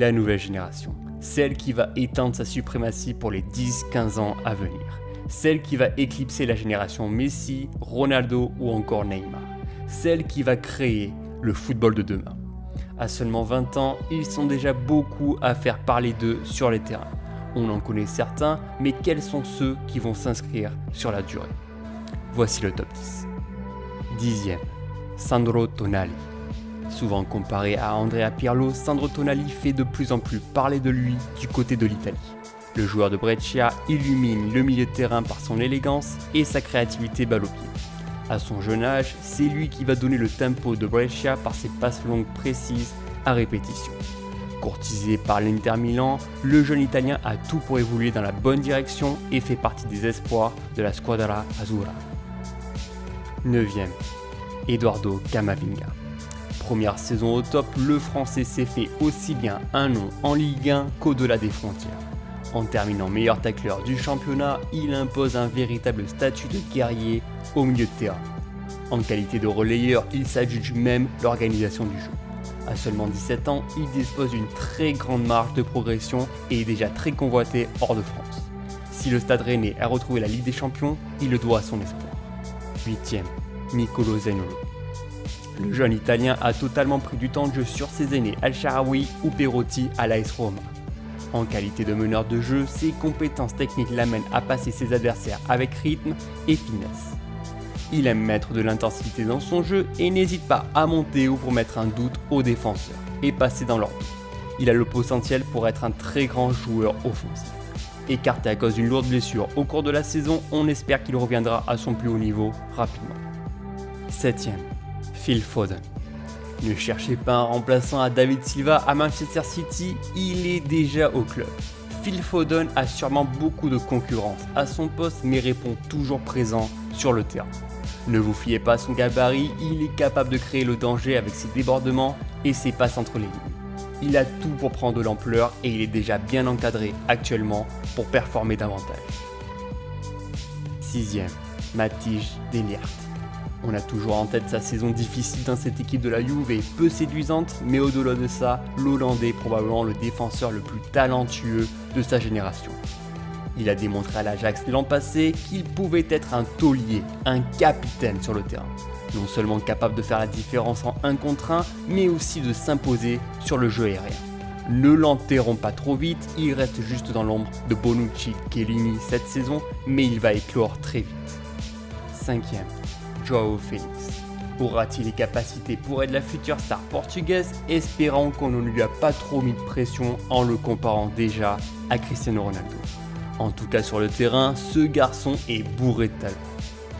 la nouvelle génération, celle qui va éteindre sa suprématie pour les 10-15 ans à venir, celle qui va éclipser la génération Messi, Ronaldo ou encore Neymar, celle qui va créer le football de demain. À seulement 20 ans, ils sont déjà beaucoup à faire parler d'eux sur les terrains. On en connaît certains, mais quels sont ceux qui vont s'inscrire sur la durée? Voici le top 10. 10e, Sandro Tonali. Souvent comparé à Andrea Pirlo, Sandro Tonali fait de plus en plus parler de lui du côté de l'Italie. Le joueur de Brescia illumine le milieu de terrain par son élégance et sa créativité balle au pied. À son jeune âge, c'est lui qui va donner le tempo de Brescia par ses passes longues précises à répétition. Courtisé par l'Inter Milan, le jeune Italien a tout pour évoluer dans la bonne direction et fait partie des espoirs de la Squadra Azzurra. 9e, Edoardo Camavinga. Première saison au top, le Français s'est fait aussi bien un nom en Ligue 1 qu'au-delà des frontières. En terminant meilleur tacleur du championnat, il impose un véritable statut de guerrier au milieu de terrain. En qualité de relayeur, il s'adjuge même l'organisation du jeu. À seulement 17 ans, il dispose d'une très grande marge de progression et est déjà très convoité hors de France. Si le Stade Rennais a retrouvé la Ligue des Champions, il le doit à son espoir. 8e, Nicolo Zaniolo. Le jeune Italien a totalement pris du temps de jeu sur ses aînés El Shaarawy ou Perotti à l'AS Roma. En qualité de meneur de jeu, ses compétences techniques l'amènent à passer ses adversaires avec rythme et finesse. Il aime mettre de l'intensité dans son jeu et n'hésite pas à monter haut pour mettre un doute aux défenseurs et passer dans leur dos. Il a le potentiel pour être un très grand joueur offensif. Écarté à cause d'une lourde blessure au cours de la saison, on espère qu'il reviendra à son plus haut niveau rapidement. 7e, Phil Foden. Ne cherchez pas un remplaçant à David Silva à Manchester City, il est déjà au club. Phil Foden a sûrement beaucoup de concurrence à son poste mais répond toujours présent sur le terrain. Ne vous fiez pas à son gabarit, il est capable de créer le danger avec ses débordements et ses passes entre les lignes. Il a tout pour prendre de l'ampleur et il est déjà bien encadré actuellement pour performer davantage. 6e, Matthijs de Ligt. On a toujours en tête sa saison difficile dans cette équipe de la Juve et peu séduisante, mais au-delà de ça, l'Hollandais est probablement le défenseur le plus talentueux de sa génération. Il a démontré à l'Ajax l'an passé qu'il pouvait être un taulier, un capitaine sur le terrain. Non seulement capable de faire la différence en 1 contre 1, mais aussi de s'imposer sur le jeu aérien. Ne l'enterrons pas trop vite, il reste juste dans l'ombre de Bonucci, Chiellini cette saison, mais il va éclore très vite. 5e, João Félix. Aura-t-il les capacités pour être la future star portugaise? Espérons qu'on ne lui a pas trop mis de pression en le comparant déjà à Cristiano Ronaldo. En tout cas sur le terrain, ce garçon est bourré de talent.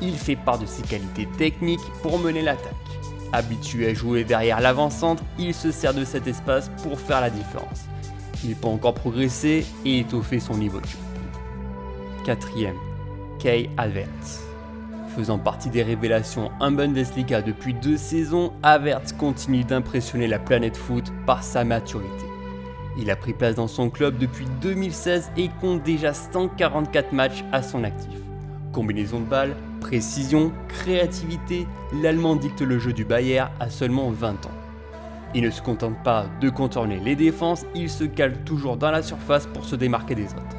Il fait part de ses qualités techniques pour mener l'attaque. Habitué à jouer derrière l'avant-centre, il se sert de cet espace pour faire la différence. Il peut encore progresser et étoffer son niveau de jeu. 4e, Kai Havertz. Faisant partie des révélations en Bundesliga depuis 2 saisons, Havertz continue d'impressionner la planète foot par sa maturité. Il a pris place dans son club depuis 2016 et compte déjà 144 matchs à son actif. Combinaison de balles, précision, créativité, l'Allemand dicte le jeu du Bayern à seulement 20 ans. Il ne se contente pas de contourner les défenses, il se cale toujours dans la surface pour se démarquer des autres.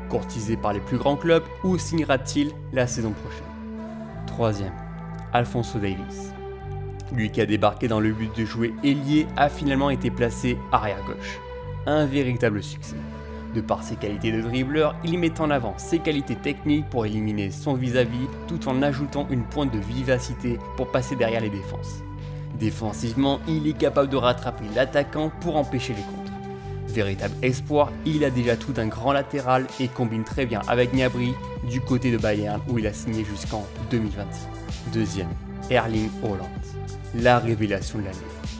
Courtisé par les plus grands clubs, où signera-t-il la saison prochaine? 3e, Alphonso Davies. Lui qui a débarqué dans le but de jouer ailier a finalement été placé arrière-gauche. Un véritable succès. De par ses qualités de dribbleur, il met en avant ses qualités techniques pour éliminer son vis-à-vis tout en ajoutant une pointe de vivacité pour passer derrière les défenses. Défensivement, il est capable de rattraper l'attaquant pour empêcher les contres. Véritable espoir, il a déjà tout d'un grand latéral et combine très bien avec Gnabry du côté de Bayern où il a signé jusqu'en 2026. 2e, Erling Haaland. La révélation de l'année.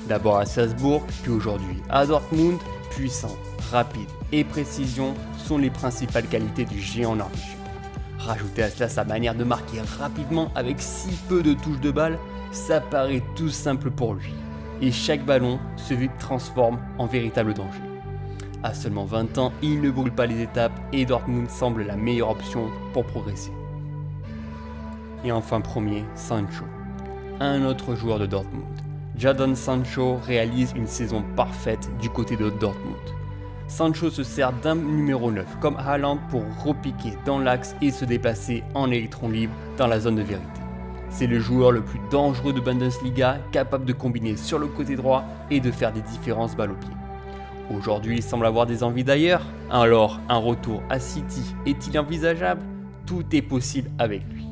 D'abord à Salzbourg, puis aujourd'hui à Dortmund, puissant, rapide et précision sont les principales qualités du géant norvégien. Rajoutez à cela sa manière de marquer rapidement avec si peu de touches de balle, ça paraît tout simple pour lui. Et chaque ballon se transforme en véritable danger. À seulement 20 ans, il ne brûle pas les étapes et Dortmund semble la meilleure option pour progresser. Et enfin premier, Sancho. Un autre joueur de Dortmund. Jadon Sancho réalise une saison parfaite du côté de Dortmund. Sancho se sert d'un numéro 9 comme Haaland pour repiquer dans l'axe et se déplacer en électron libre dans la zone de vérité. C'est le joueur le plus dangereux de Bundesliga, capable de combiner sur le côté droit et de faire des différences balle au pied. Aujourd'hui, il semble avoir des envies d'ailleurs. Alors, un retour à City est-il envisageable ? Tout est possible avec lui.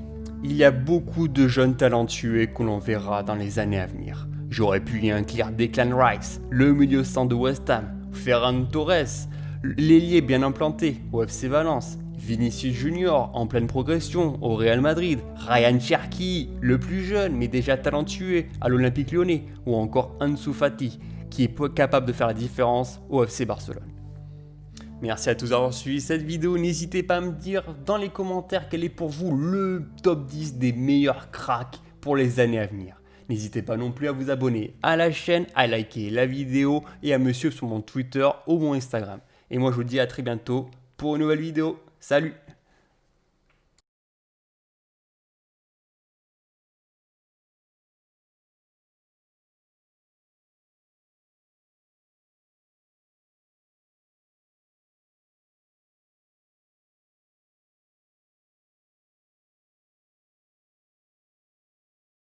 Il y a beaucoup de jeunes talentueux que l'on verra dans les années à venir. J'aurais pu y inclure Declan Rice, le milieu centre de West Ham, Ferran Torres, l'ailier bien implanté au FC Valence, Vinicius Junior en pleine progression au Real Madrid, Ryan Cherki, le plus jeune mais déjà talentueux à l'Olympique Lyonnais, ou encore Ansu Fati, qui est capable de faire la différence au FC Barcelone. Merci à tous d'avoir suivi cette vidéo, n'hésitez pas à me dire dans les commentaires quel est pour vous le top 10 des meilleurs cracks pour les années à venir. N'hésitez pas non plus à vous abonner à la chaîne, à liker la vidéo et à me suivre sur mon Twitter ou mon Instagram. Et moi je vous dis à très bientôt pour une nouvelle vidéo. Salut!